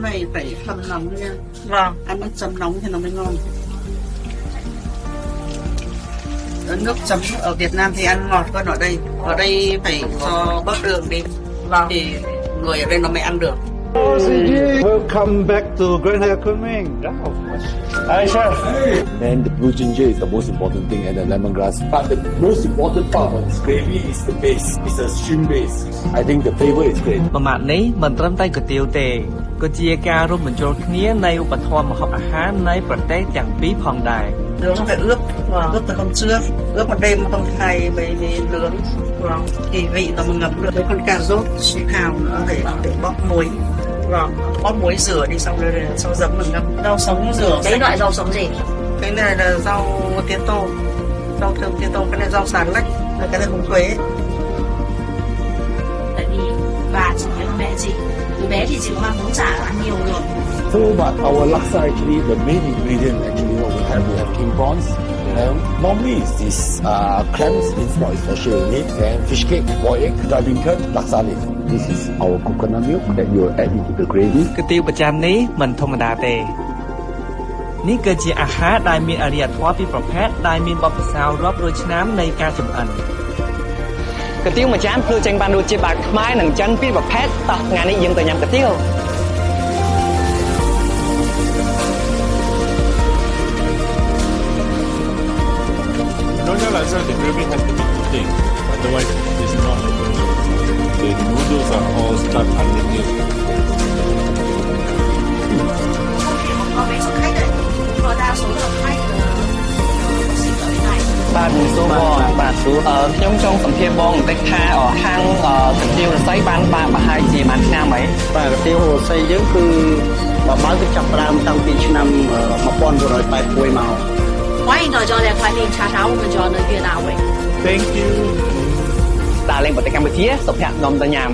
này phải hầm nóng nha. Vâng. Ăn nước chấm nóng thì nó mới ngon. Nước chấm ở Việt Nam thì ăn ngọt hơn ở đây. Ở đây phải cho bớt đường đi. Vâng. Thì người ở đây nó mới ăn được. Welcome back to Grand Hyatt Kunming. Hi, chef. And the blue ginger is the most important thing, and the lemongrass. But the most important part of this gravy is the base. It's a shrimp base. I think the flavor is great. ប្រមាណនេះមិនត្រឹមតែគុយទាវទេក៏ជាការរួមបញ្ចូលគ្នានៃឧបត្ថម្ភម្ហូបអាហារនៃប្រទេសទាំងពីរផងដែរ Nướng nó phải ướp từ hôm trước, ướp một đêm không thay với nướng. Vâng. Thì vị nó mới ngấm được. Với con cà rốt hào nữa để bóp muối. Vâng. Bóp muối rửa đi xong rồi sau giấm mình ngâm. Rau sống rửa. Đấy loại rau sống gì? Cái này là rau tía tô, rau thơm tía tô. Cái này rau xà lách, cái này húng quế. Tại vì bà chỉ nhớ mẹ chị. Từ bé thì chị có ăn bún chả ăn nhiều rồi. So, but our laksa actually, the main ingredient actually what we have king prawns. Normally it's this clams, it's not special in it, and fish cake, boiled egg, dry beancurd, laksa leaf. This is our coconut milk that you add into the gravy. គុយទាវប្រចាំនេះមិនធម្មតាទេនេះគឺជាអាហារដែលមានអរិយធម៌ពីរប្រភេទដែលមានបទពិសោធន៍រាប់រយឆ្នាំនៃការចម្អិនគុយទាវមួយចានធ្វើចេញបានរសជាតិបែបខ្មែរនិងចិនពីរប្រភេទតោះថ្ងៃនេះយើងទៅញ៉ាំគុយទាវ Nyonya laksa, the gravy has to be thick. Otherwise, it's not a good noodle. The noodles are all stuck underneath. Có mấy số khách đấy. Có đa số là khách xin ở bên này. បាទសួរបងបាទសួរខ្ញុំចង់សម្ភាសន៍បងបន្តិចថាហាងគុយទាវរស័យបានប្រហែលជាបានឆ្នាំអី បាទគុយទាវរស័យយើងគឺបើគឺចាប់ផ្ដើមតាំងពីឆ្នាំ1981មក 欢迎大家来快点尝尝我们家的越南味。 Thank you. តាលេងប្រទេសកម្ពុជាសុភ័ក្រនាំទៅញ៉ាំ